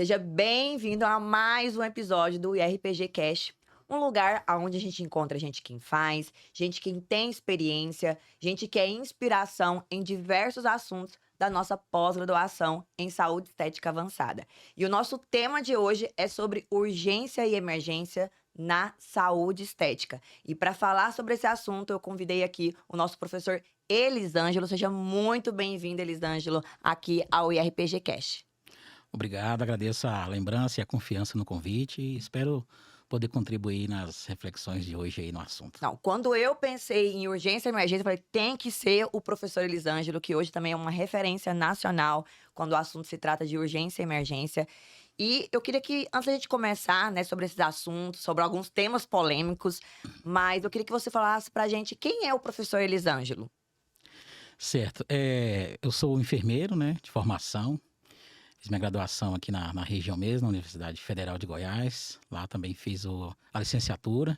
Seja bem-vindo a mais um episódio do IRPG Cast, um lugar onde a gente encontra gente quem faz, gente quem tem experiência, gente que é inspiração em diversos assuntos da nossa pós-graduação em saúde estética avançada. E o nosso tema de hoje é sobre urgência e emergência na saúde estética. E para falar sobre esse assunto, eu convidei aqui o nosso professor Elisângelo. Seja muito bem-vindo, Elisângelo, aqui ao IRPG Cast. Obrigado, agradeço a lembrança e a confiança no convite e espero poder contribuir nas reflexões de hoje aí no assunto. Não, quando eu pensei em urgência e emergência, eu falei, tem que ser o professor Elisângelo, que hoje também é uma referência nacional quando o assunto se trata de urgência e emergência. E eu queria que, antes da gente começar, né, sobre esses assuntos, sobre alguns temas polêmicos, mas eu queria que você falasse pra gente quem é o professor Elisângelo. Certo, eu sou enfermeiro, né, de formação. Fiz minha graduação aqui na região mesmo, na Universidade Federal de Goiás. Lá também fiz a licenciatura.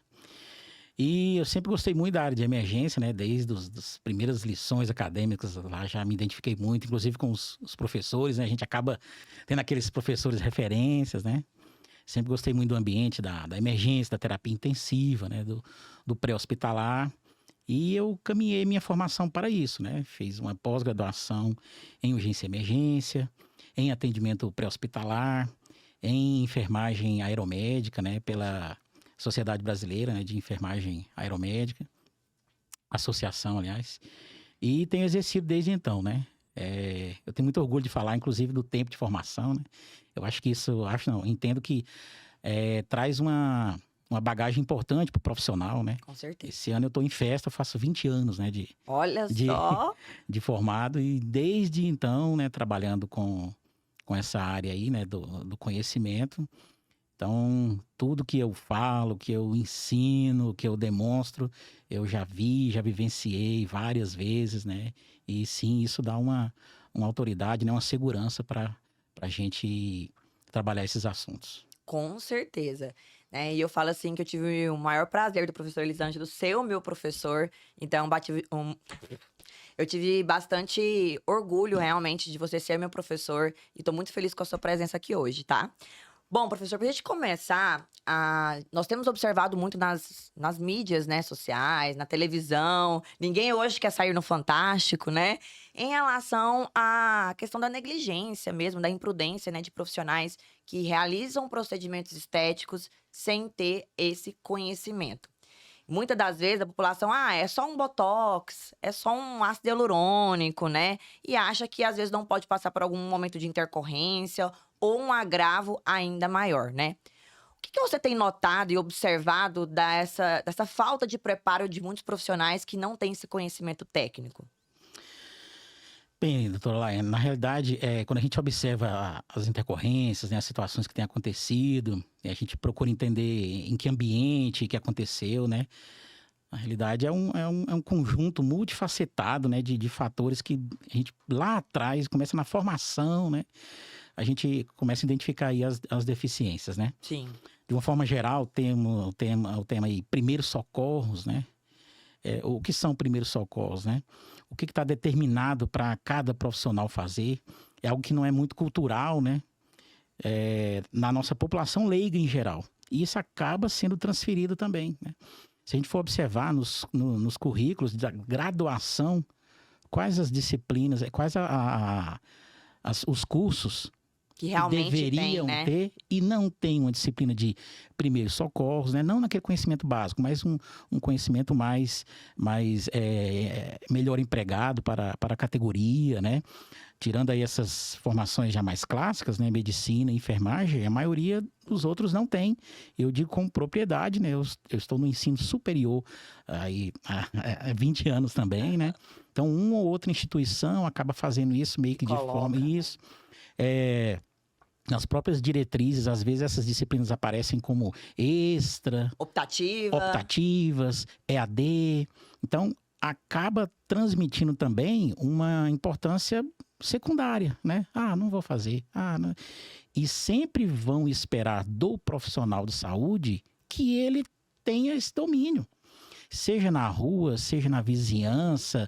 E eu sempre gostei muito da área de emergência, né? Desde as primeiras lições acadêmicas lá já me identifiquei muito, inclusive com os professores, né? A gente acaba tendo aqueles professores referências, né? Sempre gostei muito do ambiente da emergência, da terapia intensiva, né? Do pré-hospitalar. E eu caminhei minha formação para isso, né? Fiz uma pós-graduação em urgência e emergência, em atendimento pré-hospitalar, em enfermagem aeromédica, né? Pela Sociedade Brasileira, né? De Enfermagem Aeromédica, associação, aliás. E tenho exercido desde então, né? Eu tenho muito orgulho de falar, inclusive, do tempo de formação, né? Eu acho que isso, entendo que traz uma bagagem importante para o profissional, né? Com certeza. Esse ano eu estou em festa, eu faço 20 anos, né, Olha só! de formado e desde então, né, trabalhando com essa área aí, né, do conhecimento. Então, tudo que eu falo, que eu ensino, que eu demonstro, eu já vi, já vivenciei várias vezes, né? E sim, isso dá uma autoridade, né, uma segurança para a gente trabalhar esses assuntos. Com certeza. Né? E eu falo assim que eu tive o maior prazer do professor Elisângelo ser o meu professor. Então, eu tive bastante orgulho realmente de você ser meu professor. E tô muito feliz com a sua presença aqui hoje, tá? Bom, professor, pra gente começar, nós temos observado muito nas mídias, né, sociais, na televisão. Ninguém hoje quer sair no Fantástico, né? Em relação à questão da negligência mesmo, da imprudência, né, de profissionais que realizam procedimentos estéticos sem ter esse conhecimento. Muitas das vezes a população, é só um botox, é só um ácido hialurônico, né? E acha que às vezes não pode passar por algum momento de intercorrência ou um agravo ainda maior, né? O que você tem notado e observado dessa falta de preparo de muitos profissionais que não têm esse conhecimento técnico? Bem, doutora Laiane, na realidade, quando a gente observa as intercorrências, né, as situações que têm acontecido, a gente procura entender em que ambiente que aconteceu, né? Na realidade, é um conjunto multifacetado, né, de fatores que a gente lá atrás começa na formação, né? A gente começa a identificar aí as deficiências, né? Sim. De uma forma geral, temos o tema aí, primeiros socorros, né? O que são primeiros socorros, né? O que está determinado para cada profissional fazer é algo que não é muito cultural, né? Na nossa população leiga em geral. E isso acaba sendo transferido também, né? Se a gente for observar nos currículos da graduação, quais as disciplinas, quais os cursos Que que realmente deveriam tem, né? ter e não tem uma disciplina de primeiros socorros, né? Não naquele conhecimento básico, mas um conhecimento mais melhor empregado para a categoria, né? Tirando aí essas formações já mais clássicas, né? Medicina, enfermagem, a maioria dos outros não tem. Eu digo com propriedade, né? Eu estou no ensino superior aí, há 20 anos também, né? Então, uma ou outra instituição acaba fazendo isso meio que de forma... Isso. Nas próprias diretrizes, às vezes essas disciplinas aparecem como extra, optativas, EAD. Então, acaba transmitindo também uma importância secundária, né? Não vou fazer. Não. E sempre vão esperar do profissional de saúde que ele tenha esse domínio. seja na rua, seja na vizinhança,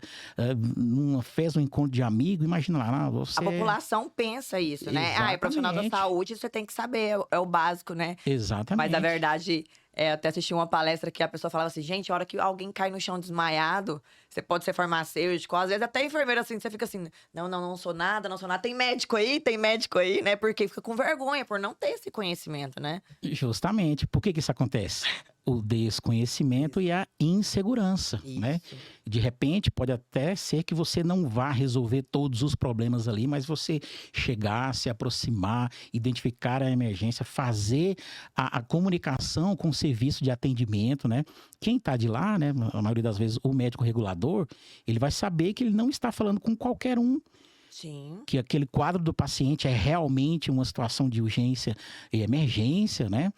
numa festa, um encontro de amigo, imagina lá, você... A população pensa isso, né? Ah, é profissional da Exatamente. saúde, você tem que saber, é o básico, né? Mas, Exatamente. na verdade, eu até assisti uma palestra que a pessoa falava assim, gente, a hora que alguém cai no chão desmaiado, você pode ser farmacêutico, às vezes até enfermeiro, assim, você fica assim, não sou nada, não sou nada. Tem médico aí, né? Porque fica com vergonha por não ter esse conhecimento, né? Justamente. Por que que isso acontece? O desconhecimento e a insegurança, né? Isso. De repente, pode até ser que você não vá resolver todos os problemas ali, mas você chegar, se aproximar, identificar a emergência, fazer a comunicação com o serviço de atendimento, né? Quem está de lá, né? A maioria das vezes, o médico regulador, ele vai saber que ele não está falando com qualquer um, Sim. que aquele quadro do paciente é realmente uma situação de urgência e emergência, né?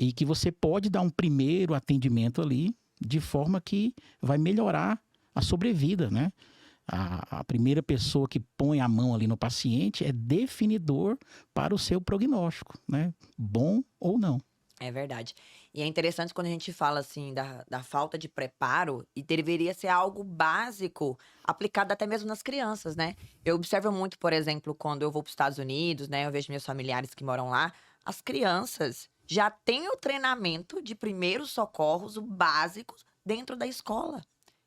E que você pode dar um primeiro atendimento ali, de forma que vai melhorar a sobrevida, né? A primeira pessoa que põe a mão ali no paciente é definidor para o seu prognóstico, né? Bom ou não. É verdade. E é interessante quando a gente fala, assim, da falta de preparo, e deveria ser algo básico, aplicado até mesmo nas crianças, né? Eu observo muito, por exemplo, quando eu vou para os Estados Unidos, né? Eu vejo meus familiares que moram lá, as crianças já têm o treinamento de primeiros socorros, o básico, dentro da escola.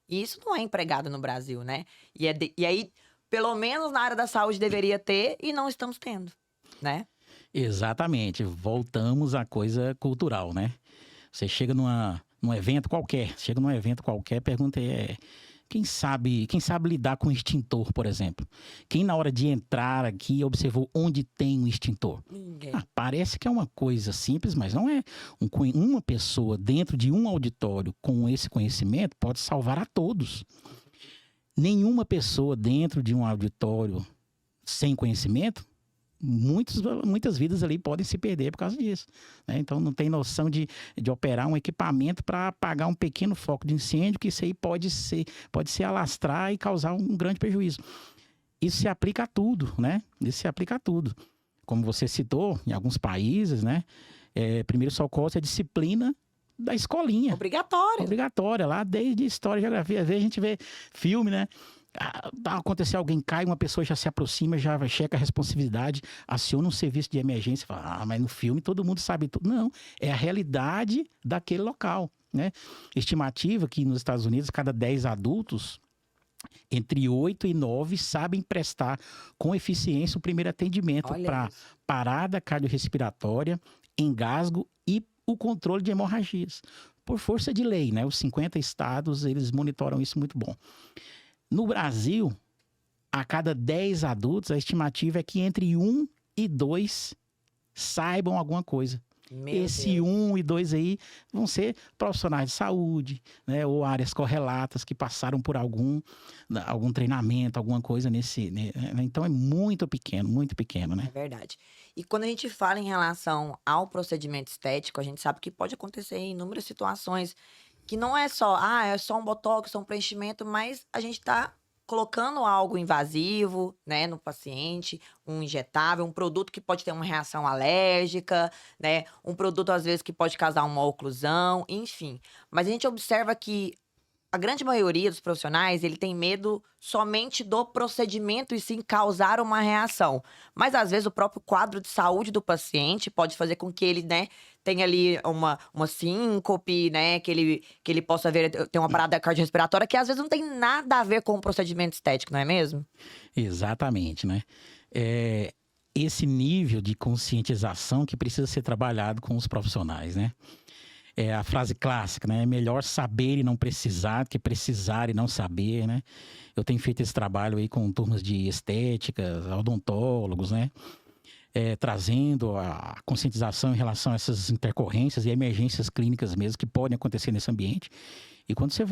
E isso não é empregado no Brasil, né? E aí, pelo menos na área da saúde deveria ter, e não estamos tendo, né? Exatamente. Voltamos à coisa cultural, né? Você chega num evento qualquer, pergunta quem sabe lidar com extintor, por exemplo? Quem na hora de entrar aqui observou onde tem um extintor? Ninguém. Parece que é uma coisa simples, mas não é. Uma pessoa dentro de um auditório com esse conhecimento pode salvar a todos. Nenhuma pessoa dentro de um auditório sem conhecimento, muitas vidas ali podem se perder por causa disso, né? Então não tem noção de operar um equipamento para apagar um pequeno foco de incêndio, que isso aí pode se alastrar e causar um grande prejuízo. Isso se aplica a tudo, né? Isso se aplica a tudo. Como você citou, em alguns países, né? Primeiro socorro é disciplina da escolinha. Obrigatória, lá desde história e geografia. Às vezes a gente vê filme, né? Acontecer, alguém cai, uma pessoa já se aproxima, já checa a responsabilidade, aciona um serviço de emergência e fala, mas no filme todo mundo sabe tudo. Não, é a realidade daquele local, né? Estimativa que nos Estados Unidos, cada 10 adultos, entre 8 e 9 sabem prestar com eficiência o primeiro atendimento para parada cardiorrespiratória, engasgo e o controle de hemorragias. Por força de lei, né? Os 50 estados, eles monitoram isso muito bom. No Brasil, a cada 10 adultos, a estimativa é que entre 1 e 2 saibam alguma coisa. Esse 1 e 2 aí vão ser profissionais de saúde, né? Ou áreas correlatas que passaram por algum treinamento, alguma coisa nesse... Né? Então é muito pequeno, né? É verdade. E quando a gente fala em relação ao procedimento estético, a gente sabe que pode acontecer em inúmeras situações, que não é só, é só um botox, um preenchimento, mas a gente tá colocando algo invasivo, né, no paciente, um injetável, um produto que pode ter uma reação alérgica, né, um produto às vezes que pode causar uma oclusão, enfim. Mas a gente observa que a grande maioria dos profissionais, ele tem medo somente do procedimento e sim causar uma reação. Mas às vezes o próprio quadro de saúde do paciente pode fazer com que ele, né, tenha ali uma síncope, né, que ele possa ter uma parada cardiorrespiratória que às vezes não tem nada a ver com o procedimento estético, não é mesmo? Exatamente, né? Esse nível de conscientização que precisa ser trabalhado com os profissionais, né? É a frase clássica, né? É melhor saber e não precisar que precisar e não saber, né? Eu tenho feito esse trabalho aí com turmas de estética, odontólogos, né? Trazendo a conscientização em relação a essas intercorrências e emergências clínicas mesmo que podem acontecer nesse ambiente. E quando você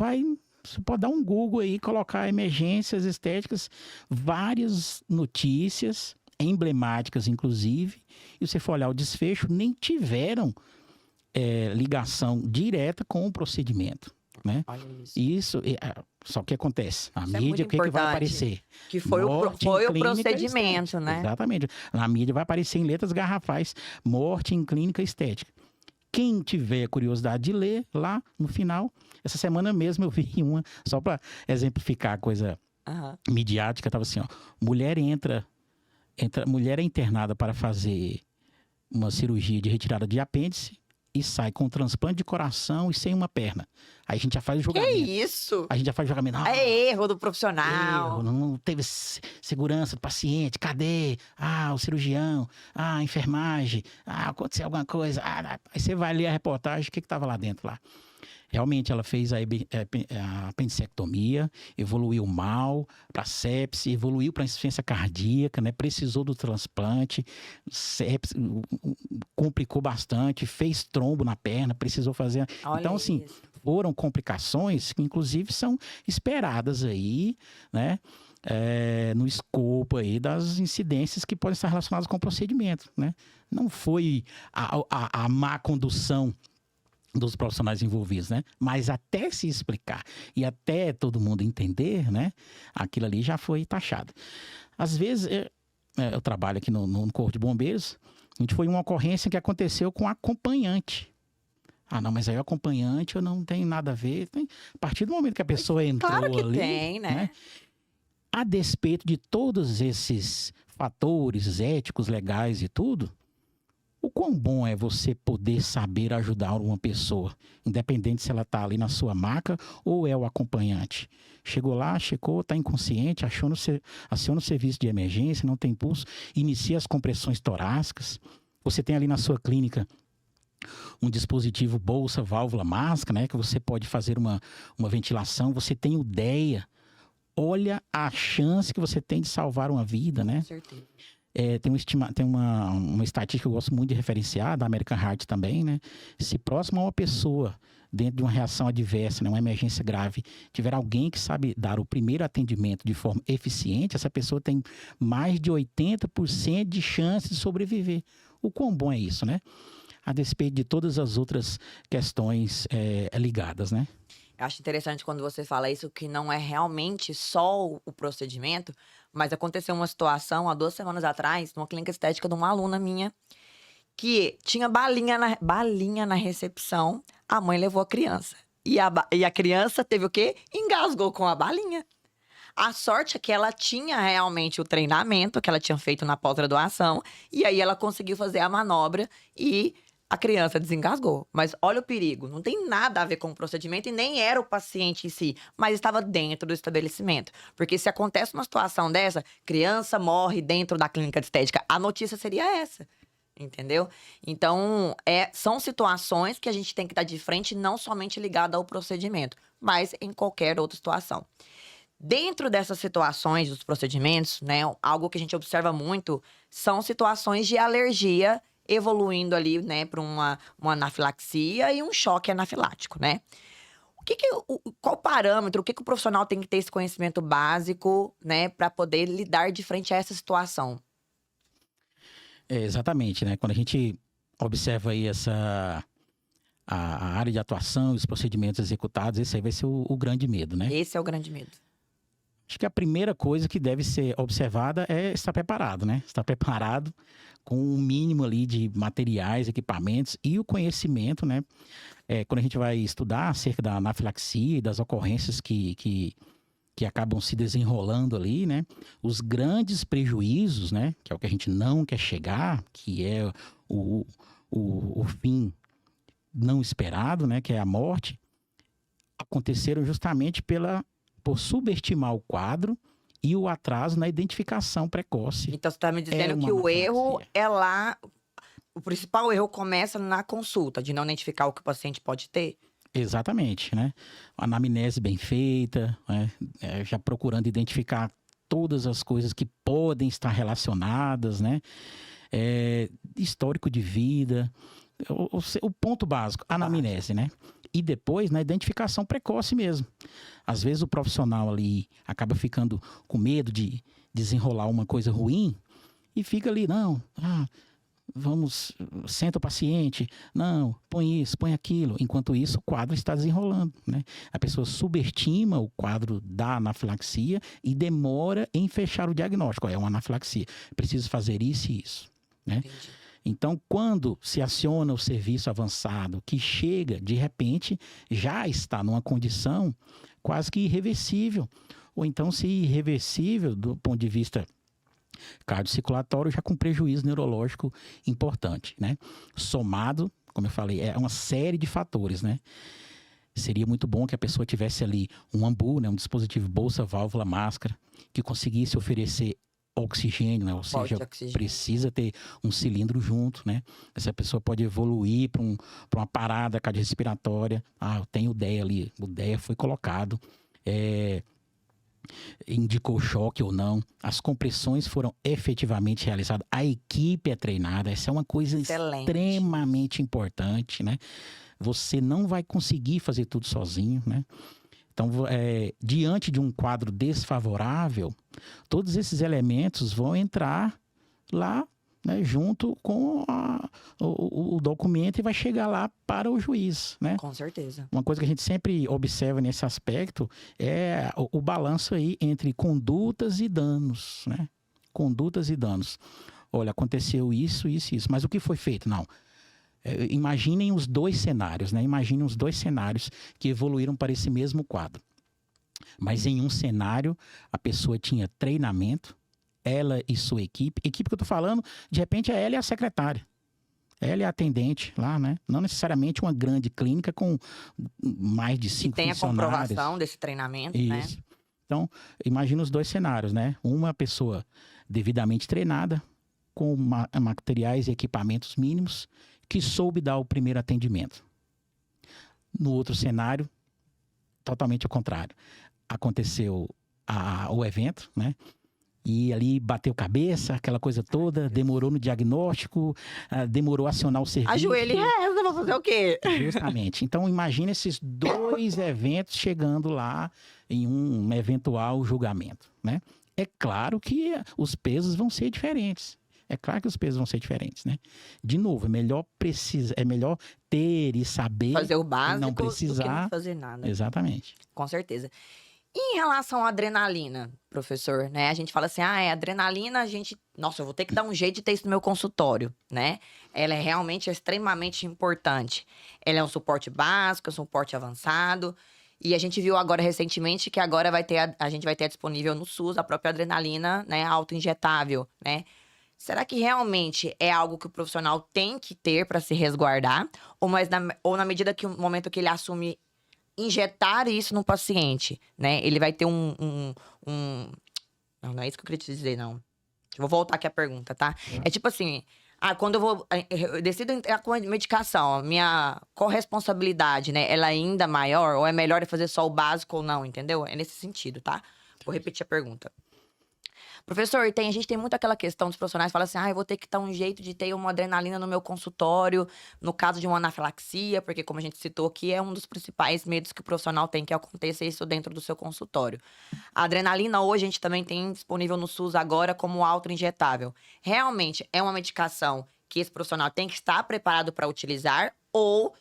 pode dar um Google aí, colocar emergências estéticas, várias notícias, emblemáticas inclusive, e você for olhar o desfecho, nem tiveram ligação direta com o procedimento, né? Olha isso. Só que acontece. A Isso mídia, o que vai aparecer? Que foi o procedimento, né? Exatamente. Na mídia vai aparecer em letras garrafais, morte em clínica estética. Quem tiver curiosidade de ler, lá no final, essa semana mesmo eu vi uma, só para exemplificar a coisa midiática, estava assim, ó, mulher mulher é internada para fazer uma cirurgia de retirada de apêndice e sai com transplante de coração e sem uma perna. Aí a gente já faz o julgamento. Que isso? A gente já faz o julgamento. É erro do profissional. Erro, não teve segurança do paciente. Cadê? O cirurgião. A enfermagem. Aconteceu alguma coisa. Aí você vai ler a reportagem, o que estava lá dentro lá? Realmente ela fez a apendicectomia, evoluiu mal para sepse, evoluiu para insuficiência cardíaca, né? Precisou do transplante, sepse, complicou bastante, fez trombo na perna, precisou fazer. Olha então, assim, isso. foram complicações que, inclusive, são esperadas aí, né? No escopo aí das incidências que podem estar relacionadas com o procedimento, né? Não foi a má condução dos profissionais envolvidos, né? Mas até se explicar e até todo mundo entender, né? Aquilo ali já foi taxado. Às vezes, eu trabalho aqui no Corpo de Bombeiros, a gente foi uma ocorrência que aconteceu com acompanhante. Não, mas aí o acompanhante eu não tenho nada a ver. A partir do momento que a pessoa entrou Claro que ali, tem, né? A despeito de todos esses fatores éticos, legais e tudo, o quão bom é você poder saber ajudar uma pessoa, independente se ela está ali na sua maca ou é o acompanhante. Chegou lá, checou, está inconsciente, aciona o serviço de emergência, não tem pulso, inicia as compressões torácicas. Você tem ali na sua clínica um dispositivo bolsa, válvula, máscara, né, que você pode fazer uma ventilação, você tem o DEA. Olha a chance que você tem de salvar uma vida, né? Com certeza. Tem uma estatística que eu gosto muito de referenciar, da American Heart também, né? Se próximo a uma pessoa, dentro de uma reação adversa, né, uma emergência grave, tiver alguém que sabe dar o primeiro atendimento de forma eficiente, essa pessoa tem mais de 80% de chance de sobreviver. O quão bom é isso, né? A despeito de todas as outras questões ligadas, né? Eu acho interessante quando você fala isso, que não é realmente só o procedimento, mas aconteceu uma situação há 2 semanas atrás, numa clínica estética de uma aluna minha, que tinha balinha na recepção, a mãe levou a criança. E a criança teve o quê? Engasgou com a balinha. A sorte é que ela tinha realmente o treinamento que ela tinha feito na pós-graduação, e aí ela conseguiu fazer a manobra e a criança desengasgou. Mas olha o perigo, não tem nada a ver com o procedimento e nem era o paciente em si, mas estava dentro do estabelecimento. Porque se acontece uma situação dessa, criança morre dentro da clínica de estética, a notícia seria essa. Entendeu? Então, são situações que a gente tem que estar de frente, não somente ligada ao procedimento, mas em qualquer outra situação. Dentro dessas situações, dos procedimentos, né, algo que a gente observa muito são situações de alergia evoluindo ali, né, para uma anafilaxia e um choque anafilático, né? Qual parâmetro, o que o profissional tem que ter esse conhecimento básico, né, para poder lidar de frente a essa situação? Exatamente, né? Quando a gente observa aí a área de atuação, os procedimentos executados, esse aí vai ser o grande medo, né? Esse é o grande medo. Acho que a primeira coisa que deve ser observada é estar preparado, né? Estar preparado com um mínimo ali de materiais, equipamentos e o conhecimento, né? Quando a gente vai estudar acerca da anafilaxia e das ocorrências que acabam se desenrolando ali, né? Os grandes prejuízos, né? Que é o que a gente não quer chegar, que é o fim não esperado, né? Que é a morte, aconteceram justamente por subestimar o quadro e o atraso na identificação precoce. Então, você está me dizendo que o erro é lá... O principal erro começa na consulta, de não identificar o que o paciente pode ter? Exatamente, né? A anamnese bem feita, né? Já procurando identificar todas as coisas que podem estar relacionadas, né? Histórico de vida, o ponto básico, a anamnese, né? E depois, na identificação precoce mesmo. Às vezes o profissional ali acaba ficando com medo de desenrolar uma coisa ruim e fica ali, senta o paciente, não, põe isso, põe aquilo. Enquanto isso, o quadro está desenrolando, né? A pessoa subestima o quadro da anafilaxia e demora em fechar o diagnóstico. É uma anafilaxia, preciso fazer isso e isso, né? Então, quando se aciona o serviço avançado, que chega, de repente, já está numa condição quase que irreversível. Ou então, se irreversível, do ponto de vista cardiocirculatório, já com prejuízo neurológico importante, né? Somado, como eu falei, é uma série de fatores, né? Seria muito bom que a pessoa tivesse ali um AMBU, né? Um dispositivo bolsa, válvula, máscara, que conseguisse oferecer oxigênio, né? Ou seja, precisa ter um cilindro junto, né? Essa pessoa pode evoluir para uma parada cardiorrespiratória. Eu tenho o DEA ali, o DEA foi colocado, indicou choque ou não, as compressões foram efetivamente realizadas, a equipe é treinada, essa é uma coisa extremamente importante, né? Você não vai conseguir fazer tudo sozinho, né? Então, diante de um quadro desfavorável, todos esses elementos vão entrar lá, né, junto com o documento e vai chegar lá para o juiz, né? Com certeza. Uma coisa que a gente sempre observa nesse aspecto é o balanço aí entre condutas e danos, né? Condutas e danos. Olha, aconteceu isso, isso, isso. Mas o que foi feito? Não. Imaginem os dois cenários, né? Imaginem os dois cenários que evoluíram para esse mesmo quadro. Mas em um cenário, a pessoa tinha treinamento, ela e sua equipe. Equipe que eu estou falando, de repente, ela é a secretária. Ela é a atendente lá, né? Não necessariamente uma grande clínica com mais de 5 funcionários. E tem a comprovação desse treinamento, isso, né? Então, imagina os dois cenários, né? Uma pessoa devidamente treinada, com materiais e equipamentos mínimos, que soube dar o primeiro atendimento. No outro cenário, totalmente ao contrário. Aconteceu o evento, né? E ali bateu cabeça, aquela coisa toda, demorou no diagnóstico, demorou a acionar o serviço. Ajoelha e reza, vou fazer o quê? Justamente. Então, imagina esses dois eventos chegando lá em um eventual julgamento, né? É claro que os pesos vão ser diferentes. É claro que os pesos vão ser diferentes, né? De novo, é melhor ter e saber. Fazer o básico não precisar. do que não fazer nada. Exatamente. Com certeza. E em relação à adrenalina, professor, né? A gente fala assim, adrenalina, nossa, eu vou ter que dar um jeito de ter isso no meu consultório, né? Ela é realmente extremamente importante. Ela é um suporte básico, um suporte avançado. E a gente viu agora recentemente que agora a gente vai ter disponível no SUS a própria adrenalina, né? Autoinjetável, né? Será que realmente é algo que o profissional tem que ter para se resguardar? Ou na medida que no momento que ele assume injetar isso no paciente, né? Ele vai ter Não, não é isso que eu queria te dizer, não. Eu vou voltar aqui a pergunta, tá? É tipo assim, quando eu decido entrar com a medicação, minha corresponsabilidade, né? Ela é ainda maior? Ou é melhor fazer só o básico ou não, entendeu? É nesse sentido, tá? Vou repetir a pergunta. Professor, a gente tem muito aquela questão dos profissionais que falam assim, eu vou ter que dar um jeito de ter uma adrenalina no meu consultório, no caso de uma anafilaxia, porque como a gente citou aqui, é um dos principais medos que o profissional tem que aconteça isso dentro do seu consultório. A adrenalina hoje a gente também tem disponível no SUS agora como autoinjetável. Realmente é uma medicação que esse profissional tem que estar preparado para utilizar ou...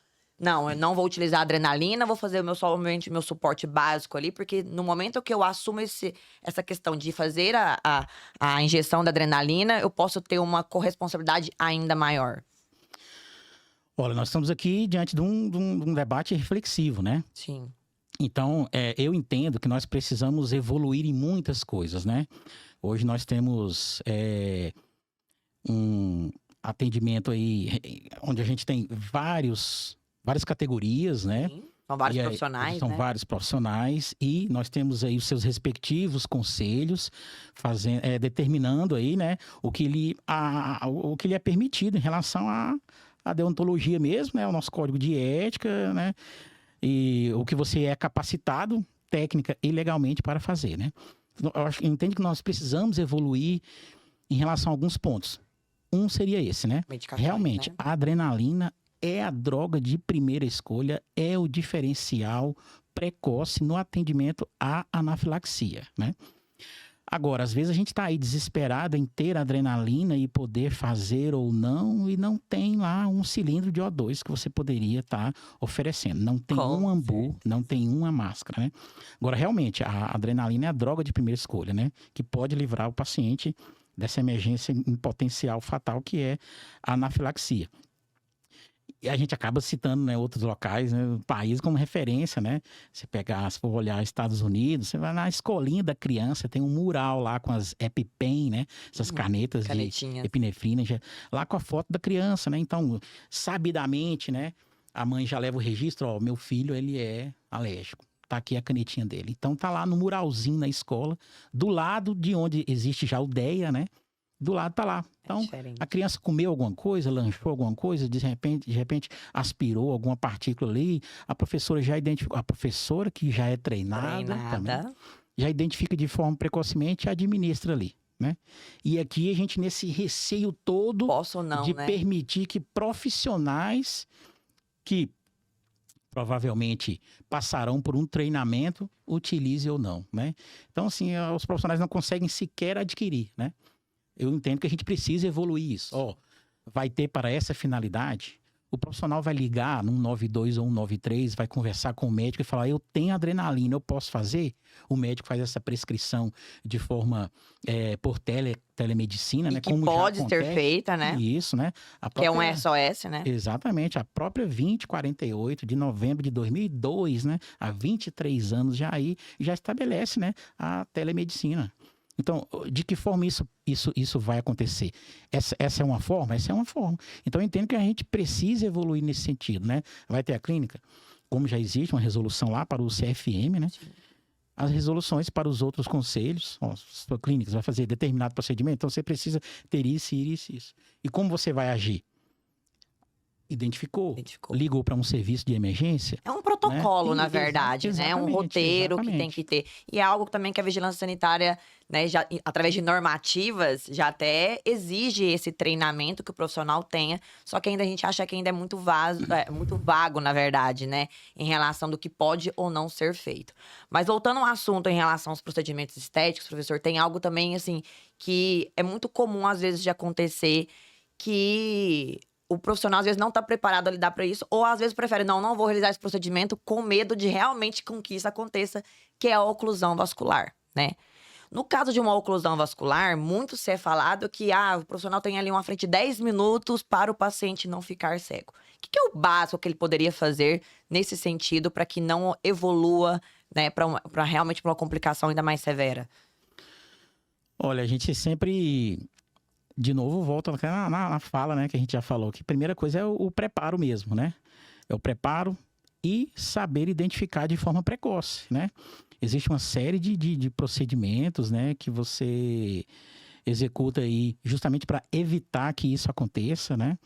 Não, eu não vou utilizar adrenalina, vou fazer somente meu suporte básico ali, porque no momento que eu assumo essa questão de fazer a injeção da adrenalina, eu posso ter uma corresponsabilidade ainda maior. Olha, nós estamos aqui diante de um debate reflexivo, né? Sim. Então, eu entendo que nós precisamos evoluir em muitas coisas, né? Hoje nós temos um atendimento aí, onde a gente tem várias categorias, né? Sim. São vários profissionais, São né? vários profissionais e nós temos aí os seus respectivos conselhos determinando aí, né, o que lhe é permitido em relação à deontologia mesmo, né, o nosso código de ética, né, e o que você é capacitado técnica e legalmente para fazer, né? Eu entendo que nós precisamos evoluir em relação a alguns pontos. Um seria esse, né? Realmente, né? A adrenalina é a droga de primeira escolha, é o diferencial precoce no atendimento à anafilaxia, né? Agora, às vezes a gente está aí desesperado em ter adrenalina e poder fazer ou não, e não tem lá um cilindro de O2 que você poderia estar oferecendo. Não tem um AMBU, não tem uma máscara, né? Agora, realmente, a adrenalina é a droga de primeira escolha, né? Que pode livrar o paciente dessa emergência em potencial fatal, que é a anafilaxia. E a gente acaba citando, né, outros locais, né, países como referência, né? Se for olhar Estados Unidos, você vai na escolinha da criança, tem um mural lá com as EpiPen, né? Essas canetas Canetinhas. de epinefrina, lá com a foto da criança, né? Então, sabidamente, né? A mãe já leva o registro, ó, meu filho, ele é alérgico. Tá aqui a canetinha dele. Então, tá lá no muralzinho na escola, do lado de onde existe já o DEA, né? Do lado tá lá. Então, a criança comeu alguma coisa, lanchou alguma coisa, de repente aspirou alguma partícula ali, a professora já identificou, a professora que já é treinada. Também, já identifica de forma precocemente e administra ali, né? E aqui a gente nesse receio todo de permitir que profissionais que provavelmente passarão por um treinamento utilizem ou não, né? Então, assim, os profissionais não conseguem sequer adquirir, né? Eu entendo que a gente precisa evoluir isso. Ó, vai ter para essa finalidade, o profissional vai ligar num 92 ou 193, vai conversar com o médico e falar, eu tenho adrenalina, eu posso fazer? O médico faz essa prescrição de forma por telemedicina, e né? Que como pode já ser feita, né? Isso, né? Que é um SOS, né? Exatamente. A própria 2048 de novembro de 2002, né? Há 23 anos já estabelece, né? A telemedicina. Então, de que forma isso vai acontecer? Essa é uma forma? Essa é uma forma. Então, eu entendo que a gente precisa evoluir nesse sentido, né? Vai ter a clínica, como já existe uma resolução lá para o CFM, né? Sim. As resoluções para os outros conselhos, sua clínica vai fazer determinado procedimento, então você precisa ter isso. E como você vai agir? Identificou. Ligou para um serviço de emergência. É um protocolo, né? Na verdade, né? É um roteiro que tem que ter. E é algo também que a vigilância sanitária, né, já, através de normativas, já até exige esse treinamento que o profissional tenha. Só que ainda a gente acha que ainda é muito vago, na verdade, né? Em relação do que pode ou não ser feito. Mas voltando ao assunto em relação aos procedimentos estéticos, professor, tem algo também, assim, que é muito comum, às vezes, de acontecer, que o profissional, às vezes, não está preparado a lidar para isso, ou às vezes prefere, não vou realizar esse procedimento com medo de realmente com que isso aconteça, que é a oclusão vascular, né? No caso de uma oclusão vascular, muito se é falado que o profissional tem ali uma frente de 10 minutos para o paciente não ficar cego. O que é o básico que ele poderia fazer nesse sentido para que não evolua, né, para realmente uma complicação ainda mais severa? Olha, a gente sempre... De novo, volta na fala, né, que a gente já falou, que a primeira coisa é o preparo mesmo, né? É o preparo e saber identificar de forma precoce, né? Existe uma série de procedimentos, né, que você executa aí justamente para evitar que isso aconteça, né?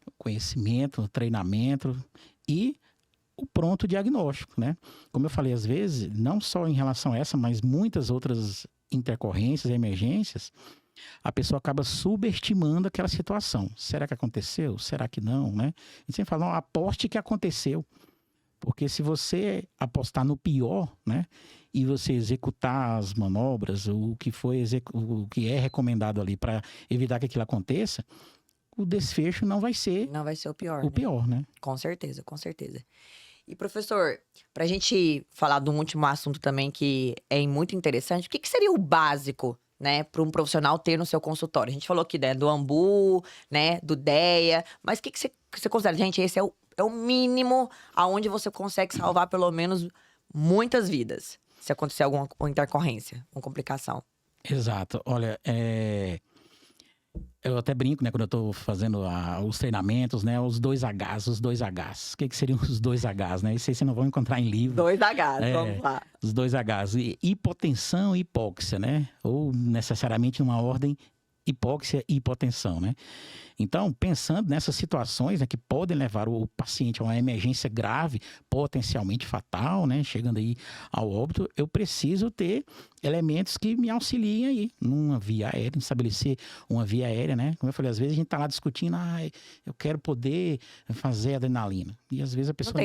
O conhecimento, o treinamento e o pronto diagnóstico, né? Como eu falei, às vezes, não só em relação a essa, mas muitas outras intercorrências, emergências, a pessoa acaba subestimando aquela situação. Será que aconteceu? Será que não, né? E sempre fala, não, aposte que aconteceu. Porque se você apostar no pior, né? E você executar as manobras, o que é recomendado ali para evitar que aquilo aconteça, o desfecho não vai ser... Não vai ser o pior, o pior, né? Com certeza, com certeza. E, professor, para a gente falar de um último assunto também que é muito interessante, o que seria o básico, né, para um profissional ter no seu consultório? A gente falou aqui, né, do AMBU, né, do DEA, mas o que você considera? Gente, esse é o mínimo aonde você consegue salvar pelo menos muitas vidas, se acontecer alguma intercorrência, uma complicação. Exato. Olha, eu até brinco, né, quando eu tô fazendo os treinamentos, né, os dois Hs. O que seriam os dois Hs, né? Isso aí vocês não vão encontrar em livro. 2 Hs, vamos lá. Os 2 Hs. Hipotensão e hipóxia, né? Ou necessariamente uma ordem hipóxia e hipotensão, né? Então, pensando nessas situações, né, que podem levar o paciente a uma emergência grave, potencialmente fatal, né, chegando aí ao óbito, eu preciso ter elementos que me auxiliem aí numa via aérea, estabelecer uma via aérea, né? Como eu falei, às vezes a gente tá lá discutindo, eu quero poder fazer adrenalina. E às vezes a pessoa não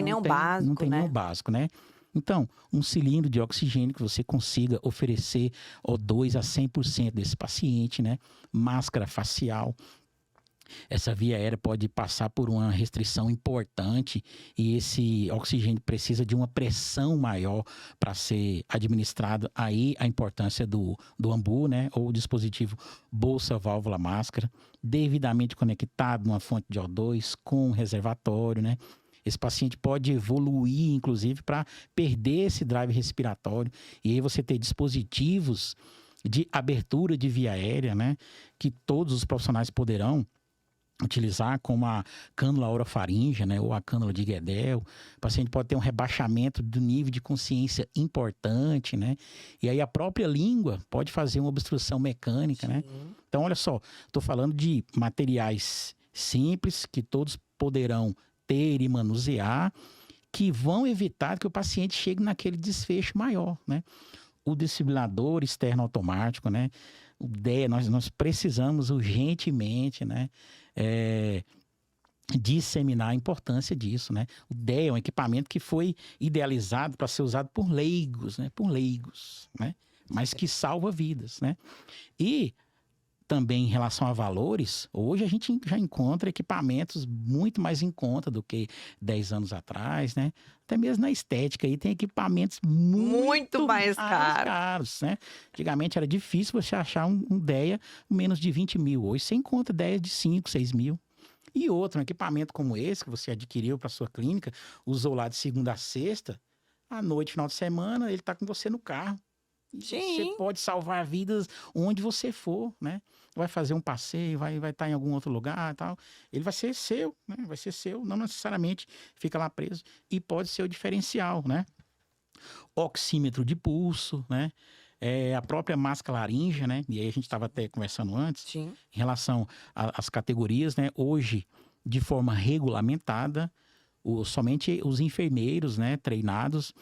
tem nenhum básico, né? Então, um cilindro de oxigênio que você consiga oferecer O2 a 100% desse paciente, né? Máscara facial. essa via aérea pode passar por uma restrição importante e esse oxigênio precisa de uma pressão maior para ser administrado. Aí a importância do AMBU, né, ou dispositivo bolsa, válvula, máscara, devidamente conectado numa fonte de O2 com um reservatório, né? Esse paciente pode evoluir, inclusive, para perder esse drive respiratório e aí você ter dispositivos de abertura de via aérea, né, que todos os profissionais poderão utilizar, como a cânula orofaríngea, né, ou a cânula de Guedel. O paciente pode ter um rebaixamento do nível de consciência importante, né? E aí a própria língua pode fazer uma obstrução mecânica, né? Então, olha só, estou falando de materiais simples que todos poderão ter e manusear, que vão evitar que o paciente chegue naquele desfecho maior, né? O desfibrilador externo automático, né? O DEA, nós precisamos urgentemente, né? Disseminar a importância disso, né? O DEA é um equipamento que foi idealizado para ser usado por leigos, né? Por leigos, né? Mas que salva vidas, né? E também em relação a valores, hoje a gente já encontra equipamentos muito mais em conta do que 10 anos atrás, né? Até mesmo na estética aí tem equipamentos muito mais caros, né? Antigamente era difícil você achar um DEA menos de 20 mil. Hoje você encontra DEA de 5, 6 mil. E outro, um equipamento como esse que você adquiriu para sua clínica, usou lá de segunda a sexta, à noite, final de semana, ele está com você no carro. E você pode salvar vidas onde você for, né? Vai fazer um passeio, vai estar em algum outro lugar e tal. Ele vai ser seu, né? Vai ser seu, não necessariamente fica lá preso. E pode ser o diferencial, né? Oxímetro de pulso, né? A própria máscara laríngea, né? E aí a gente estava até conversando antes, em relação às categorias, né? Hoje, de forma regulamentada, somente os enfermeiros, né, treinados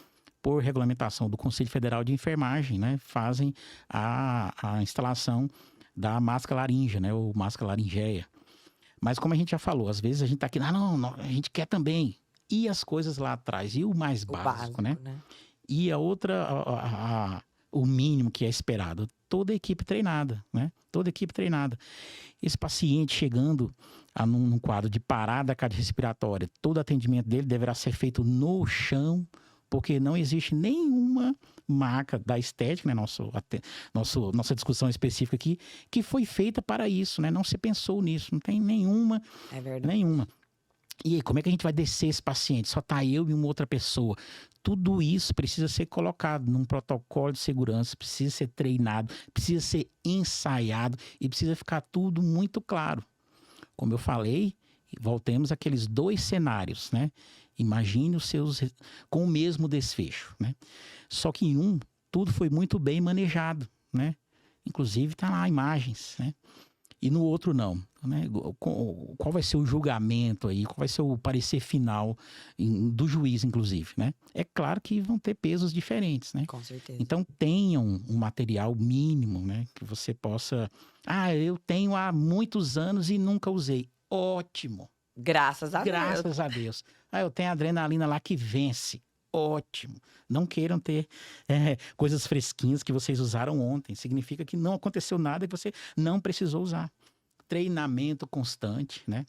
por regulamentação do Conselho Federal de Enfermagem, né, fazem a instalação da máscara laríngea, né, ou máscara laringeia. Mas como a gente já falou, às vezes a gente tá aqui, não, a gente quer também. E as coisas lá atrás, e o mais básico, né? E a outra, o mínimo que é esperado, toda a equipe treinada, né? Toda a equipe treinada. Esse paciente chegando num quadro de parada cardiorrespiratória, todo atendimento dele deverá ser feito no chão, porque não existe nenhuma marca da estética, né, nossa discussão específica aqui, que foi feita para isso, né? Não se pensou nisso, não tem nenhuma. É verdade. Nenhuma. E aí, como é que a gente vai descer esse paciente? Só tá eu e uma outra pessoa. Tudo isso precisa ser colocado num protocolo de segurança, precisa ser treinado, precisa ser ensaiado e precisa ficar tudo muito claro. Como eu falei, voltemos àqueles 2 cenários, né? Imagine os seus com o mesmo desfecho, né? Só que em um, tudo foi muito bem manejado, né? Inclusive tá lá imagens, né? E no outro não, né? Qual vai ser o julgamento aí? Qual vai ser o parecer final do juiz, inclusive, né? É claro que vão ter pesos diferentes, né? Com certeza. Então tenham um material mínimo, né? Que você possa... eu tenho há muitos anos e nunca usei. Ótimo. Graças a Deus. Graças a Deus. Eu tenho adrenalina lá que vence. Ótimo. Não queiram ter coisas fresquinhas que vocês usaram ontem. Significa que não aconteceu nada e você não precisou usar. Treinamento constante, né?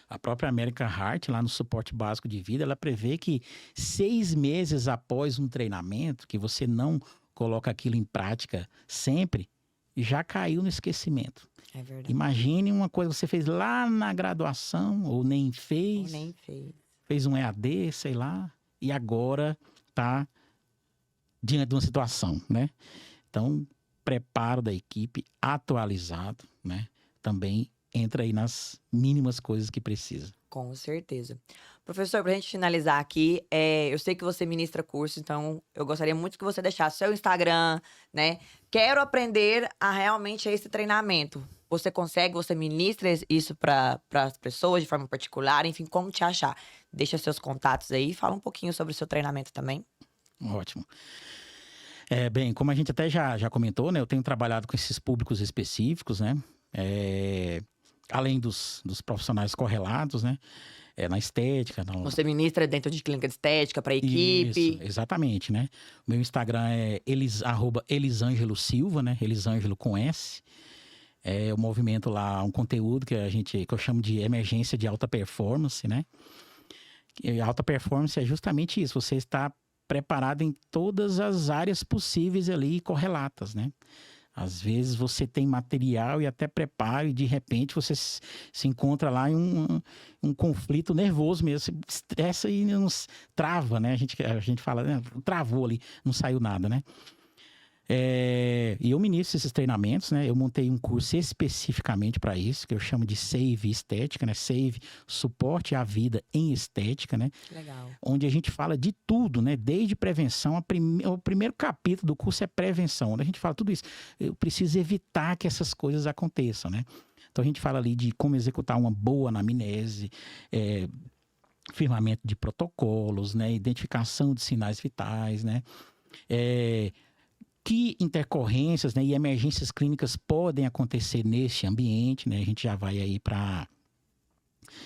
A própria American Heart, lá no suporte básico de vida, ela prevê que 6 meses após um treinamento, que você não coloca aquilo em prática sempre, já caiu no esquecimento. É verdade. Imagine uma coisa que você fez lá na graduação, ou nem fez. Fez um EAD, sei lá, e agora está diante de uma situação, né? Então, preparo da equipe atualizado, né? Também entra aí nas mínimas coisas que precisa. Com certeza. Professor, para a gente finalizar aqui, eu sei que você ministra curso, então eu gostaria muito que você deixasse seu Instagram, né? Quero aprender a realmente esse treinamento. Você consegue, você ministra isso para as pessoas de forma particular, enfim, como te achar? Deixa seus contatos aí e fala um pouquinho sobre o seu treinamento também. Ótimo. Bem, como a gente até já comentou, né? Eu tenho trabalhado com esses públicos específicos, né? Além dos profissionais correlatos, né? Na estética. Você ministra dentro de clínica de estética para equipe. Isso, exatamente, né? O meu Instagram é @Elisângelo Silva, né? Elisângelo com S. Eu movimento lá um conteúdo que eu chamo de emergência de alta performance, né? E alta performance é justamente isso, você está preparado em todas as áreas possíveis ali correlatas, né? Às vezes você tem material e até preparo e de repente você se encontra lá em um conflito nervoso mesmo, se estressa e não trava, né? A gente fala, né? Travou ali, não saiu nada, né? E eu ministro esses treinamentos, né? Eu montei um curso especificamente para isso, que eu chamo de Save Estética, né? Save, suporte à vida em estética, né? Legal. Onde a gente fala de tudo, né? Desde prevenção, o primeiro capítulo do curso é prevenção, onde a gente fala tudo isso. Eu preciso evitar que essas coisas aconteçam, né? Então a gente fala ali de como executar uma boa anamnese, firmamento de protocolos, né? Identificação de sinais vitais, né? Que intercorrências, né, e emergências clínicas podem acontecer nesse ambiente, né? A gente já vai aí a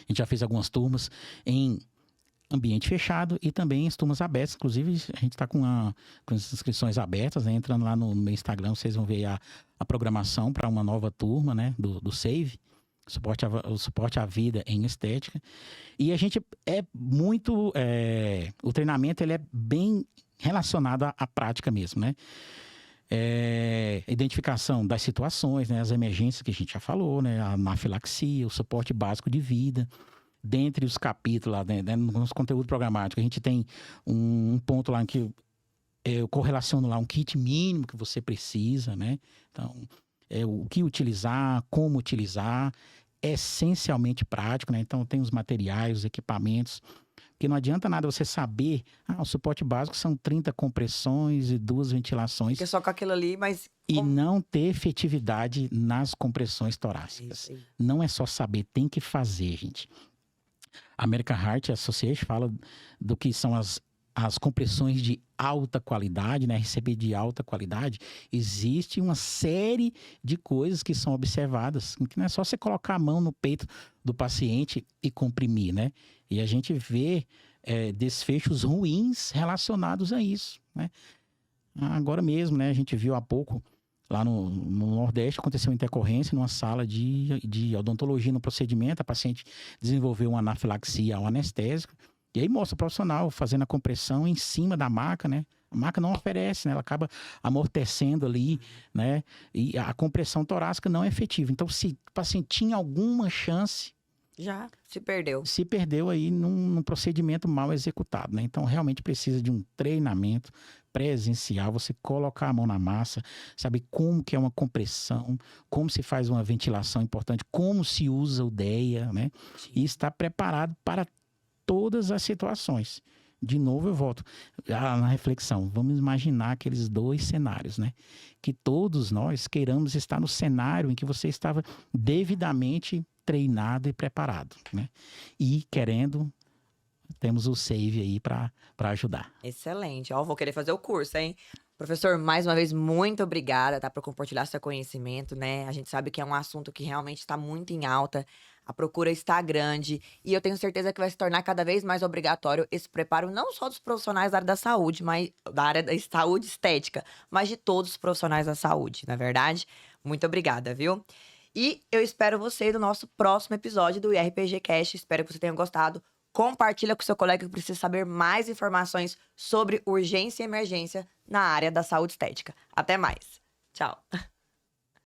gente já fez algumas turmas em ambiente fechado e também em turmas abertas. Inclusive, a gente está com as inscrições abertas, né? Entrando lá no meu Instagram, vocês vão ver a programação para uma nova turma, né? Do SAVE, o suporte à vida em estética. E a gente o treinamento ele é bem relacionado à prática mesmo, né? Identificação das situações, né? As emergências que a gente já falou, né? A anafilaxia, o suporte básico de vida. Dentre os capítulos lá, né? No nosso conteúdo programático, a gente tem um ponto lá em que eu correlaciono lá um kit mínimo que você precisa, né? Então, o que utilizar, como utilizar, essencialmente prático, né? Então, tem os materiais, os equipamentos, porque não adianta nada você saber, o suporte básico são 30 compressões e 2 ventilações. Fica só com aquilo ali, mas... E não ter efetividade nas compressões torácicas. Isso. Não é só saber, tem que fazer, gente. A American Heart Association fala do que são as compressões de alta qualidade, né? RCP de alta qualidade. Existe uma série de coisas que são observadas, que não é só você colocar a mão no peito do paciente e comprimir, né? E a gente vê desfechos ruins relacionados a isso, né? Agora mesmo, né? A gente viu há pouco, lá no Nordeste, aconteceu uma intercorrência numa sala de odontologia no procedimento. A paciente desenvolveu uma anafilaxia ao anestésico. E aí mostra o profissional fazendo a compressão em cima da maca, né? A maca não oferece, né? Ela acaba amortecendo ali, né? E a compressão torácica não é efetiva. Então, se o paciente tinha alguma chance... Já se perdeu. Se perdeu aí num procedimento mal executado, né? Então, realmente precisa de um treinamento presencial, você colocar a mão na massa, saber como que é uma compressão, como se faz uma ventilação importante, como se usa o DEA, né? Sim. E estar preparado para todas as situações. De novo eu volto na reflexão. Vamos imaginar aqueles 2 cenários, né? Que todos nós queiramos estar no cenário em que você estava devidamente treinado e preparado, né? E temos o SAVE aí para ajudar. Excelente. Vou querer fazer o curso, hein? Professor, mais uma vez, muito obrigada, tá? Por compartilhar seu conhecimento, né? A gente sabe que é um assunto que realmente está muito em alta. A procura está grande e eu tenho certeza que vai se tornar cada vez mais obrigatório esse preparo, não só dos profissionais da área da saúde, mas da área da saúde estética, mas de todos os profissionais da saúde, na verdade? Muito obrigada, viu? E eu espero você no nosso próximo episódio do IRPG Cast. Espero que você tenha gostado. Compartilha com seu colega que precisa saber mais informações sobre urgência e emergência na área da saúde estética. Até mais. Tchau.